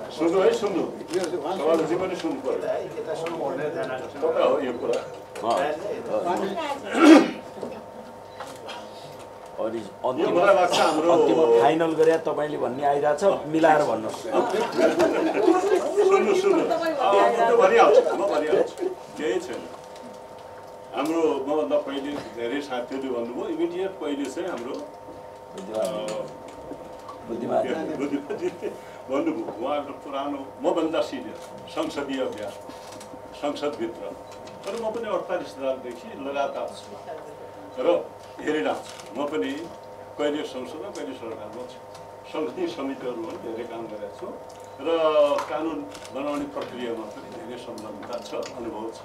सुन्नु है सुन्नु सवालजी पनि सुन्नु पर्यो तपाईँ हो यो कुरा यो मलाई लाग्छ हाम्रो फाइनल गरे तपाईले भन्ने आइरहेछ मिलाएर भन्नुहोस् सुन्नु सुन्नु म भनिहाल्छु केही छैन हाम्रो मभन्दा पहिले धेरै साथीहरूले भन्नुभयो इमिडिएट पहिले चाहिँ हाम्रो बुद्धिमानजी भन्नुभयो उहाँको पुरानो मभन्दा सिनियर संसदीय अभ्यास संसदभित्र तर म पनि 48 सालदेखि लगातार छु र हेरिरहेको छु म पनि कहिले संसदमा कहिले सरकारमा छु संसदीय समितिहरूमा पनि धेरै काम गरेको छु र कानुन बनाउने प्रक्रियामा पनि धेरै संलग्नता छ अनुभव छ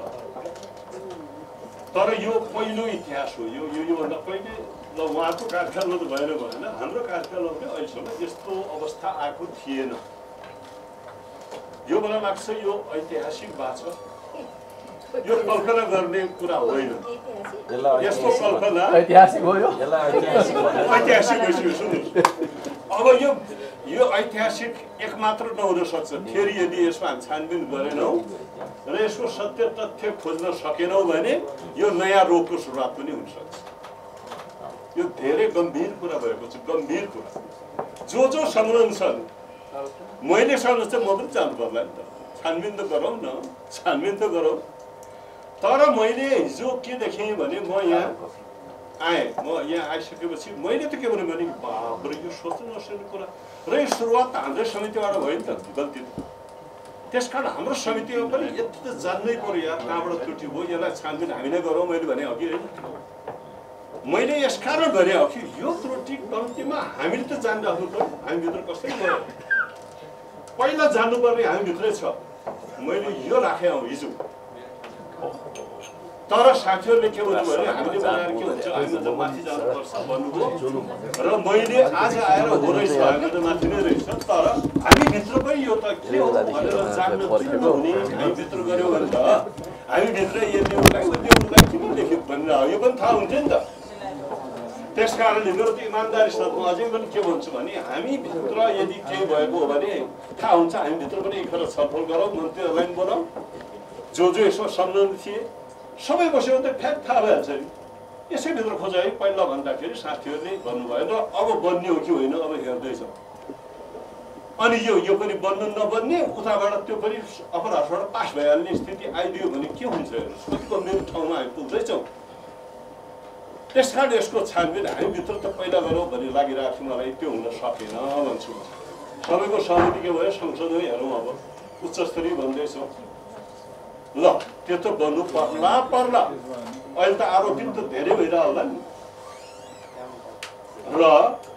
तर यो पहिलो इतिहास हो योभन्दा पहिले ल उहाँको कार्यकालमा त भएन हाम्रो कार्यकालमा पनि अहिलेसम्म यस्तो अवस्था आएको थिएन यो मलाई लाग्छ यो ऐतिहासिक बाचा यो कल्पना गर्ने कुरा होइन यस्तो कल्पना ऐतिहासिक हो यो ऐतिहासिक भइसक्यो सुन्नुहोस् अब यो ऐतिहासिक एकमात्र नहुन सक्छ फेरि यदि यसमा हामी छानबिन गरेनौँ र यसको सत्य तथ्य खोज्न सकेनौँ भने यो नयाँ रोगको सुरुवात पनि हुनसक्छ यो धेरै गम्भीर कुरा भएको छ गम्भीर कुरा जो संलग्न छन् मैले सम्झ चाहिँ म पनि जानु पर्ला नि त छानबिन त गरौँ न छानबिन त गरौँ तर मैले हिजो के देखेँ भने म यहाँ आएँ म यहाँ आइसकेपछि मैले त के भने बाबरे यो सोच्नु नसक्ने कुरा र यो सुरुवात त हाम्रै समितिबाट भयो नि त गल्ती त्यस कारण हाम्रो समितिमा पनि यति त जान्नै पर्यो यार कहाँबाट त्रुटि भयो यसलाई छानबिन हामी नै गरौँ मैले भने अघि होइन मैले यस कारण भने हो कि यो त्रुटि गल्तीमा हामीले त जानिराख्नु पर्यो हामीभित्र कसरी गयो पहिला जान्नुपर्ने हामीभित्रै छ मैले यो राखेँ हौ हिजो तर साथीहरूले के भन्नु भने हामीले बनाएर के हुन्छ हामी त माथि जानुपर्छ भन्नुभयो र मैले आज आएर हो रहेछ हामी त माथि नै रहेछ तर हामीभित्र पनि यो त के हो भनेर जान्न किन नहुने हामीभित्र गऱ्यो भने त हामीभित्र यदि उसलाई किन लेख्यो भनेर यो पनि थाहा हुन्थ्यो नि त त्यस कारणले मेरो त इमान्दारी साथ म अझै पनि के भन्छु भने हामीभित्र यदि केही भएको हो भने थाहा हुन्छ हामीभित्र पनि एक खेर छलफल गरौँ मन्त्रीहरूलाई पनि बोलाउँ जो यसो संलग्न थिए सबै बस्यो भने त फ्याट थाहा भइहाल्छ नि यसैभित्र खोजाइ पहिला भन्दाखेरि साथीहरूले भन्नुभयो र अब बन्ने हो कि होइन अब हेर्दैछ अनि यो पनि बन्नु नबन्ने उताबाट त्यो पनि अपराधबाट पास भइहाल्ने स्थिति आइदियो भने के हुन्छ हेर्नुहोस् कति गम्भीर ठाउँमा हामी पुग्दैछौँ त्यस कारण यसको छानबिन हामीभित्र त पहिला गरौँ भन्ने लागिरहेको थियो मलाई त्यो हुन सकेन भन्छु सबैको सहमति के भयो संसदमै हेरौँ अब उच्च स्तरीय भन्दैछौँ ल त्यो त बन्नु पर्ला अहिले त आरोपित त धेरै भइरह होला नि र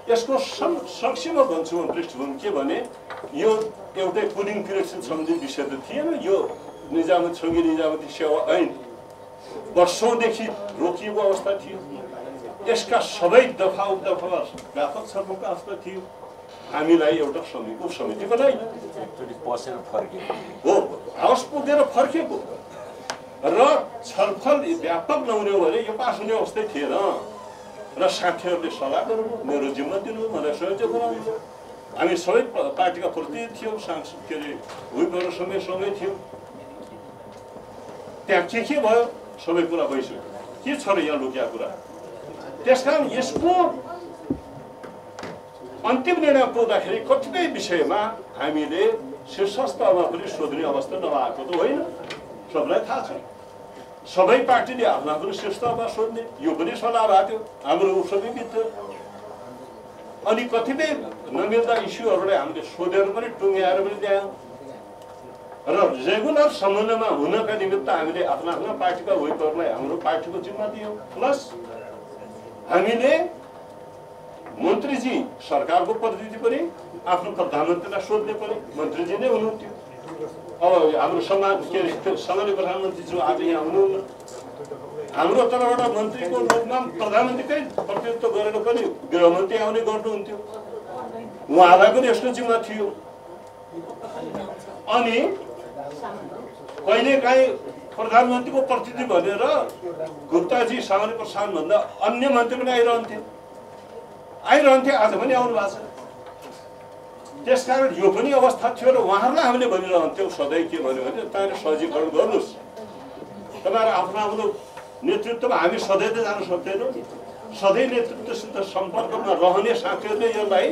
यसको संक्षेपमा भन्छु म पृष्ठभूमि के भने यो एउटै कुलिङ पिरियड सम्बन्धी विषय त थिएन यो सङ्घीय निजामती सेवा ऐन वर्षौँदेखि रोकिएको अवस्था थियो यसका सबै दफा उपदफा व्यापक छलफलको अवस्था थियो हामीलाई एउटा उपसमिति बनाइयो हो हाउस पुगेर फर्केको र छलफल व्यापक नहुने हो भने यो पास हुने अवस्थै थिएन र साथीहरूले सल्लाह गर्नु मेरो जिम्मा दिनु मलाई संयोजक बनाउनु हामी सबै पार्टीका प्रतिनिधि थियौँ सांसद के अरे विपहरू सँगै थियो त्यहाँ के भयो सबै कुरा भइसक्यो के छ र यहाँ लुकिया कुरा त्यसकारण यसको अन्तिम निर्णय पुग्दाखेरि कतिपय विषयमा हामीले शीर्ष स्तरमा पनि सोध्ने अवस्था नभएको त होइन सबलाई थाहा छ सबै पार्टीले आफ्नो आफ्नो शीर्ष स्तरमा सोध्ने यो पनि सल्लाह भएको थियो हाम्रो उपसमितिभित्र अनि कतिपय नमिल्दा इस्युहरूलाई हामीले सोधेर पनि टुङ्ग्याएर पनि ल्यायौँ र रेगुलर सम्बन्धमा हुनका निमित्त हामीले आफ्ना आफ्ना पार्टीका विपहरूलाई हाम्रो पार्टीको जिम्मा दियौँ प्लस हामीले मन्त्रीजी सरकारको प्रतिनिधि पनि आफ्नो प्रधानमन्त्रीलाई सोध्ने पनि मन्त्रीजी नै हुनुहुन्थ्यो अब हाम्रो सामान्य प्रधानमन्त्री जो आज यहाँ हुनुहुन्न हाम्रो तर्फबाट मन्त्रीको रूपमा प्रधानमन्त्रीकै प्रतिनिधित्व गरेर पनि गृहमन्त्री आउने गर्नुहुन्थ्यो उहाँलाई पनि यसको जिम्मा थियो अनि कहिलेकाहीँ प्रधानमन्त्रीको प्रतिनिधि भनेर गुप्ताजी सामान्य प्रसाद भन्दा अन्य मन्त्री पनि आइरहन्थे आज पनि आउनु भएको छ त्यसकारण यो पनि अवस्था थियो र उहाँहरूलाई हामीले भनिरहन्थ्यौँ सधैँ के भन्यो भने तपाईँले सहजीकरण गर्नुहोस्, तपाईँहरू आफ्नो आफ्नो नेतृत्वमा हामी सधैँ त जान सक्दैनौँ, सधैँ नेतृत्वसित सम्पर्कमा रहने साथीहरूले यसलाई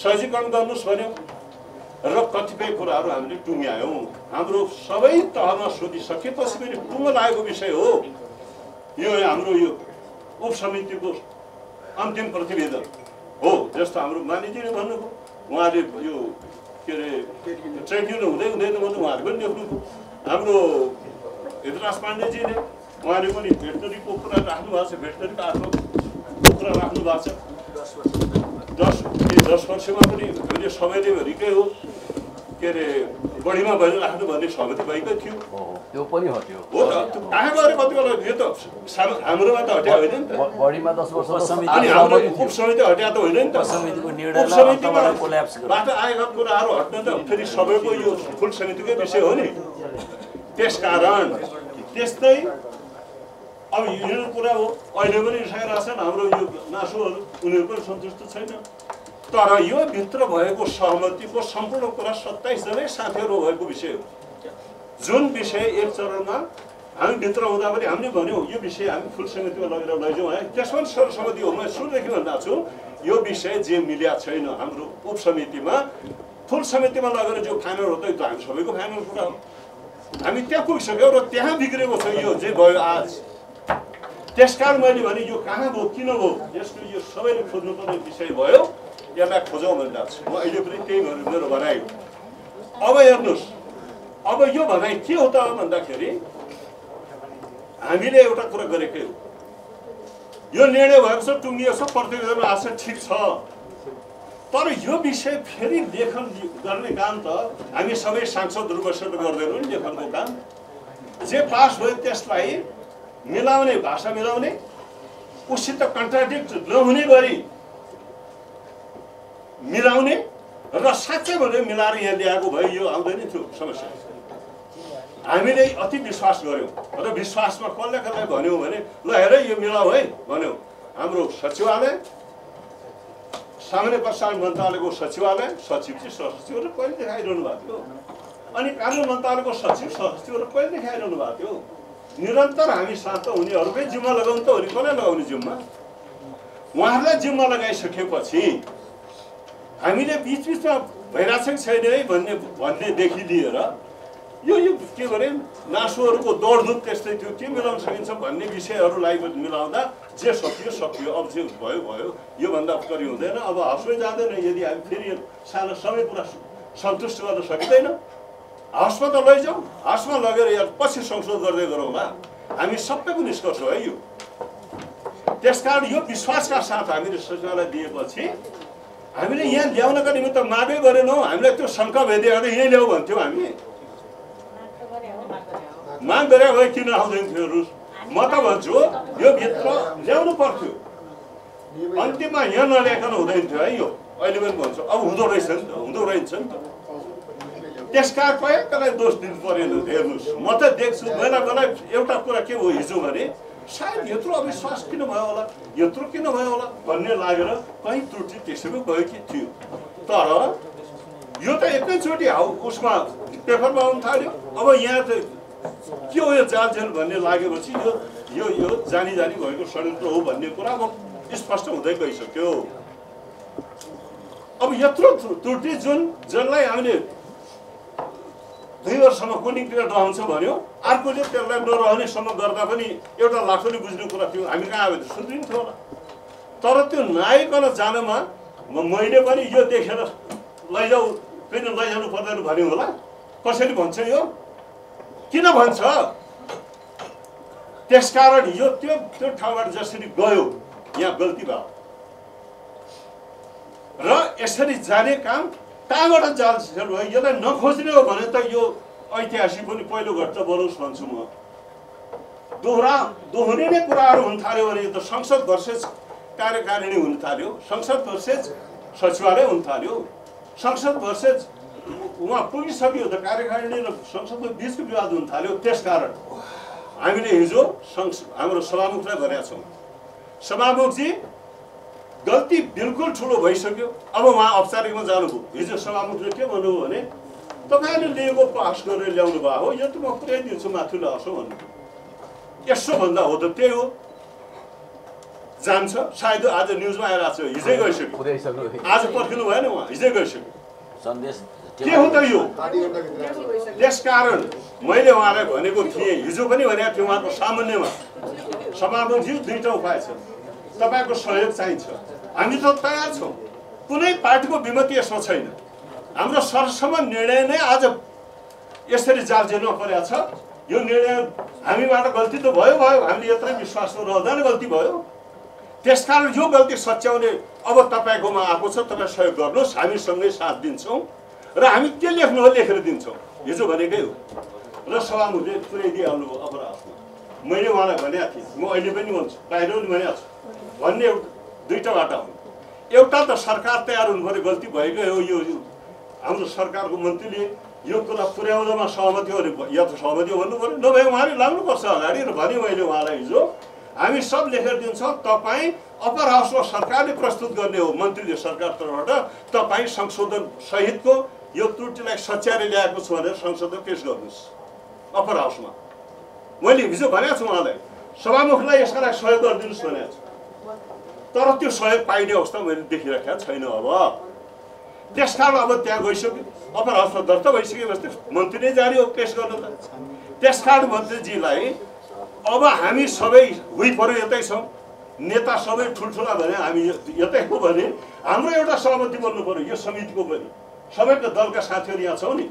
सहजीकरण गर्नुहोस् भन्यो र कतिपय कुराहरू हामीले टुङ्ग्यायौँ। हाम्रो सबै तहमा सोधिसकेपछि पनि टुङ्गो लागेको विषय हो यो हाम्रो यो उपसमितिको अन्तिम प्रतिवेदन हो। जस्तो हाम्रो मानिजीले भन्नुभयो, उहाँले यो के अरे ट्रेड युनियन हुँदै हुँदैन भन्नु उहाँले पनि लेख्नुभयो। हाम्रो हितराज पाण्डेजीले उहाँले पनि भेटनरीको कुरा राख्नु भएको छ, भेटनरीको आफ्नो कुरा राख्नु भएको छ। 10 वर्षमा पनि हामीले सबैले भरिकै हो के अरे बढीमा भइराख्नु भन्ने सहमति भएकै थियो। त्यो पनि हट्यो हो त, कहाँ गएर कति बेला यो त हाम्रोमा त हट्या होइन नि त, बढीमा 10 वर्ष अनि हाम्रो उपसमिति हट्या त होइन नि त। समितिको निर्णयबाट कोल्याप्स बाट आएका कुराहरू हट्न त फेरि सबैको यो फुल समितिकै विषय हो नि। त्यसकारण त्यस्तै अब यो कुरा हो, अहिले पनि रिसाइरहेको छन् हाम्रो यो नासोहरू, उनीहरू पनि सन्तुष्ट छैन। तर यो भित्र भएको सहमतिको सम्पूर्ण कुरा 27 जनै साथीहरू भएको विषय हो, जुन विषय एक चरणमा हामी भित्र हुँदा पनि हामीले भन्यौँ यो विषय हामी फुल समितिमा लगेर लैजाउँ है। त्यसमा सर्वसम्मति हो। म सुरुदेखि भन्दा छु यो विषय जे मिल्या छैन हाम्रो उपसमितिमा, फुल समितिमा लगेर जो फाइनल हो त हामी सबैको फाइनल कुरा हो। हामी त्यहाँ पुगिसक्यौँ र त्यहाँ बिग्रेको छ यो जे भयो आज। त्यसकारण मैले भने यो कहाँ भयो, किन भयो, यसको यो सबैले खोज्नुपर्ने विषय भयो, यसलाई खोजौँ भनिरहेको छु। म अहिले पनि त्यही मेरो भनाइ हो। अब हेर्नुहोस्, अब यो भनाइ के हो त भन्दाखेरि हामीले एउटा कुरा गरेकै हो, यो निर्णय भएको छ, टुङ्गिएको छ, प्रतिवेदनमा आएको छ, ठिक छ। तर यो विषय फेरि लेखन गर्ने काम त हामी सबै सांसदहरू बसेर गर्दैनौँ नि। लेखनको काम जे पास भयो त्यसलाई मिलाउने, भाषा मिलाउने, उसित कन्ट्राडिक्ट नहुने गरी मिलाउने र साँच्चै भने मिलाएर यहाँ ल्याएको भए यो आउँदैन थियो समस्या। हामीले अति विश्वास गऱ्यौँ र विश्वासमा कसले कसलाई भन्यौँ भने ल हेर यो मिलाऊ है भन्यौँ। हाम्रो सचिवालय, सामान्य प्रशासन मन्त्रालयको सचिवालय, सचिव चाहिँ सहसचिवहरू पहिले देखाइरहनु भएको थियो, अनि कानुन मन्त्रालयको सचिव सहसचिवहरू पहिले देखाइरहनु भएको थियो। निरन्तर हामी साथ उनीहरूकै जिम्मा लगाउनु त हो नि, कसलाई लगाउने जिम्मा? उहाँहरूलाई जिम्मा लगाइसकेपछि हामीले बिचबिचमा भइरहेछ कि छैन है भन्नेदेखि लिएर यो के भने नासोहरूको दौडधुप त्यस्तै थियो, के मिलाउन सकिन्छ भन्ने विषयहरूलाई मिलाउँदा जे सकियो सकियो, अब जे भयो भयो, योभन्दा करी हुँदैन। अब हाउसमै जाँदैन यदि हामी फेरि सानो सबै कुरा सन्तुष्ट गर्न सकिँदैन। हाउसमा त लैजाउँ, हाउसमा लगेर यहाँ पछि संशोधन गर्दै गरौँला। हामी सबैको निष्कर्ष हो है यो। त्यसकारण यो विश्वासका साथ हामीले सचिवालय दिएपछि हामीले यहाँ ल्याउनका निमित्त मागै गरेनौँ। हामीलाई त्यो शङ्का भेदिएर यहीँ ल्याऊ भन्थ्यौँ, हामी माग गरे भए किन आउँदैन थियो रुस? म त भन्छु यो भित्र ल्याउनु पर्थ्यो, अन्तिममा यहाँ नल्याकन हुँदैन थियो है यो। अहिले पनि भन्छु अब हुँदो रहेछ नि त, हुँदो रहेछ नि त। त्यसकारण कहीँ दोष दिनु परेन। हेर्नुहोस्, म त देख्छु मलाई एउटा कुरा के हो हिजो भने सायद यत्रो अविश्वास किन भयो होला, यत्रो किन भयो होला भन्ने लागेर कहीँ त्रुटि त्यसैको गयो कि थियो। तर यो त एकैचोटि उसमा पेपरमा आउनु थाल्यो। अब यहाँ त के हो यो जालझेल भन्ने लागेपछि यो यो जानी जानी भएको षड्यन्त्र हो भन्ने कुरा अब स्पष्ट हुँदै गइसक्यो। अब यत्रो त्रुटि जसलाई हामीले 2 वर्षसम्म कुनै कुरा रहन्छ भन्यो, अर्कोले त्यसलाई नरहनेसम्म गर्दा पनि एउटा लाखोले बुझ्ने कुरा थियो। हामी कहाँ आयो त सुध्रिन्थ्यो होला। तर त्यो नआइकन जानमा मैले पनि यो देखेर लैजाऊ, किन लैजानु पर्दैन भन्यो होला। कसैले भन्छ यो किन भन्छ? त्यसकारण यो त्यो ठाउँबाट जसरी गयो यहाँ गल्ती भयो र यसरी जाने काम कहाँबाट जालझेल भयो। यसलाई नखोज्ने हो भने त यो ऐतिहासिक पनि पहिलो घट्छ बनोस् भन्छु म। दोहोरिने कुराहरू हुन थाल्यो भने त संसद भर्सेस कार्यकारिणी हुन थाल्यो, संसद भर्सेस सचिवालय हुन थाल्यो, संसद भर्सेस उहाँ पुगिसक्यो त कार्यकारिणी र संसदको बिचको विवाद हुन थाल्यो। त्यसकारण हामीले हिजो हाम्रो सभामुखलाई भनेका छौँ, सभामुखजी गल्ती बिल्कुल ठुलो भइसक्यो। अब उहाँ औपचारिकमा जानुभयो। हिजो सभामुखले के भन्नुभयो भने तपाईँले लिएको पास गरेर ल्याउनु भयो हो, यो त म पुर्याइदिन्छु माथि लाउँछु भन्नुभयो। यसो भन्दा हो त त्यही हो। जान्छ सायद आज न्युजमा आइरहेको छ, हिजै गइसक्यो, आज पर्खिनु भएन उहाँ, हिजै गइसक्यो। सन्देश के हो त यो? त्यसकारण मैले उहाँलाई भनेको थिएँ, हिजो पनि भनेको थिएँ उहाँको सामान्यमा, सभामुखज्यू दुईटा उपाय छ, तपाईँको सहयोग चाहिन्छ। हामी त तयार छौँ, कुनै पार्टीको विमति यसमा छैन। हाम्रो सरसम्म निर्णय नै आज यसरी जालजेलमा परेको छ। यो निर्णय हामीबाट गल्ती त भयो, हामीले यत्रै विश्वासमा रहँदा नै गल्ती भयो। त्यसकारण यो गल्ती सच्याउने अब तपाईँकोमा आएको छ, तपाईँ सहयोग गर्नुहोस्, हामी सँगै साथ दिन्छौँ र हामी के लेख्नु हो लेखेर दिन्छौँ, हिजो भनेकै हो। र सभामुखले पुर्याइदिइहाल्नु भयो अपराधमा। मैले उहाँलाई भनेको थिएँ, म अहिले पनि भन्छु, बाहिर पनि भनेको छु, भन्ने दुईटा बाटो हुन्। एउटा त सरकार तयार हुनु पऱ्यो, गल्ती भएकै हो, यो हाम्रो सरकारको मन्त्रीले यो कुरा पुर्याउँदामा सहमति हो भने या त सहमति हो भन्नु पऱ्यो, नभए उहाँले लाग्नुपर्छ अगाडि। र भने मैले उहाँलाई हिजो हामी सब लेखेर दिन्छौँ, तपाईँ अप्पर हाउसमा सरकारले प्रस्तुत गर्ने हो, मन्त्रीले सरकार तर्फबाट तपाईँ संशोधन सहितको यो त्रुटिलाई सच्याएर ल्याएको छु भनेर संसदमा पेश गर्नुहोस् अप्पर हाउसमा। मैले हिजो भनेको छु उहाँलाई, सभामुखलाई यसका लागि सहयोग गरिदिनुहोस् भनेको छु, तर त्यो सहयोग पाइने अवस्था मैले देखिराखेको छैन। अब त्यसकारण अब त्यहाँ गइसक्यो, अप्पर हाउसमा दर्ता भइसकेपछि मन्त्री नै जाने हो पेश गर्न त। त्यसकारण मन्त्रीजीलाई अब हामी सबै हुइपऱ्यो, यतै छौँ, नेता सबै ठुल्ठुला भने हामी यतै हो भने हाम्रो एउटा सहमति बन्नु पऱ्यो, यो समितिको पनि सबैको दलका साथीहरू यहाँ छौँ नि।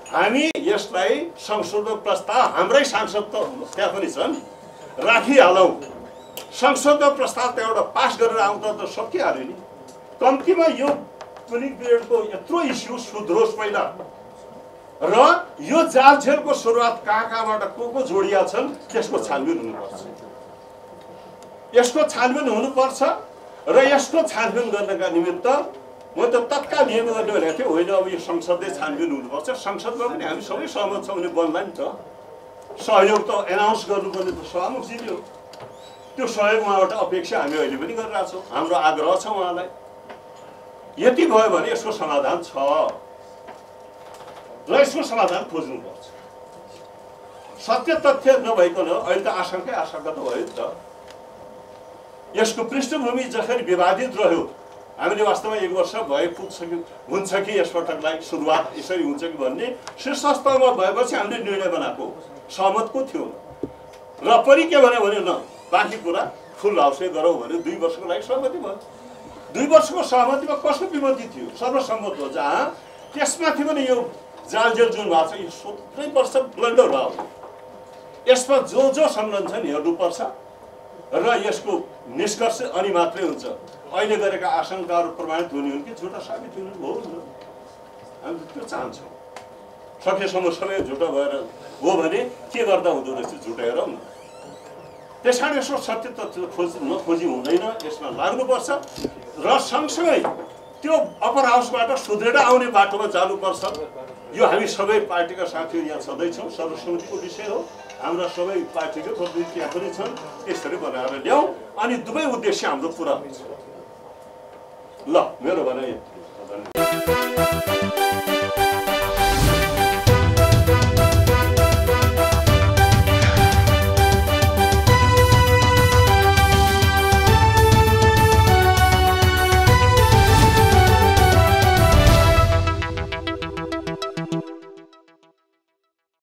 हामी यसलाई संशोधन प्रस्ताव हाम्रै सांसद त त्यहाँ पनि छन्, राखिहालौँ। संसदीय प्रस्ताव त एउटा पास गरेर आउँदा त सकिहाल्यो नि। कम्तीमा यो पुलिङ पिरियडको यत्रो इस्यु सुध्रोस् पहिला, र यो जालझेलको सुरुवात कहाँबाट को जोडिया छन् त्यसको छानबिन हुनुपर्छ। यसको छानबिन हुनुपर्छ र यसको छानबिन गर्नका निमित्त म त तत्काल नियम गर्ने भनेको थिएँ, होइन अब यो संसदले छानबिन हुनुपर्छ। संसदमा पनि हामी सबै सहमत छौँ भने बन्ला नि त। सहयोग त एनाउन्स गर्नुपर्ने त सभामुखजीले हो। त्यो सहयोग उहाँबाट अपेक्षा हामी अहिले पनि गरिरहेको छौँ, हाम्रो आग्रह छ उहाँलाई। यति भयो भने यसको समाधान छ र यसको समाधान खोज्नुपर्छ। सत्य तथ्य नभइकन अहिले त आशंका त भयो नि त। यसको पृष्ठभूमि जसरी विवादित रह्यो, हामीले वास्तवमा 1 वर्ष भए पुग्छ कि हुन्छ कि यसपटकलाई सुरुवात यसरी हुन्छ कि भन्ने शीर्ष स्तरमा भएपछि हामीले निर्णय बनाएको, सहमत को थियो र पनि के भने न बाँकी कुरा फुल हाउसले गरौँ भने 2 वर्षको लागि सहमति भयो। 2 वर्षको सहमतिमा कसको विमति थियो? सर्वसम्मत हो, जहाँ त्यसमाथि पनि यो जालजेल जुन भएको छ यो 17 वर्ष ब्लन्डर भयो। यसमा जो संलग्न छन् हेर्नुपर्छ र यसको निष्कर्ष अनि मात्रै हुन्छ। अहिले गरेका आशंकाहरू प्रमाणित हुने हुन् कि झुटा साबित हुनु हो, हामी त्यो चाहन्छौँ। सकेसम्म सबै झुटा भएर हो भने के गर्दा हुँदो रहेछ झुटा हेरौँ न। त्यस कारण यसो सत्य तथ्य नखोजी हुँदैन, यसमा लाग्नुपर्छ र सँगसँगै त्यो अप्पर हाउसबाट सुध्रेर आउने बाटोमा जानुपर्छ। यो हामी सबै पार्टीका साथीहरू यहाँ छँदैछौँ, सर्वसम्मतिको विषय हो, हाम्रा सबै पार्टीको प्रतिनिधि यहाँ पनि छन्। यसरी बनाएर ल्याउँ अनि दुवै उद्देश्य हाम्रो पुरा हुन्छ। ल मेरो भनाइ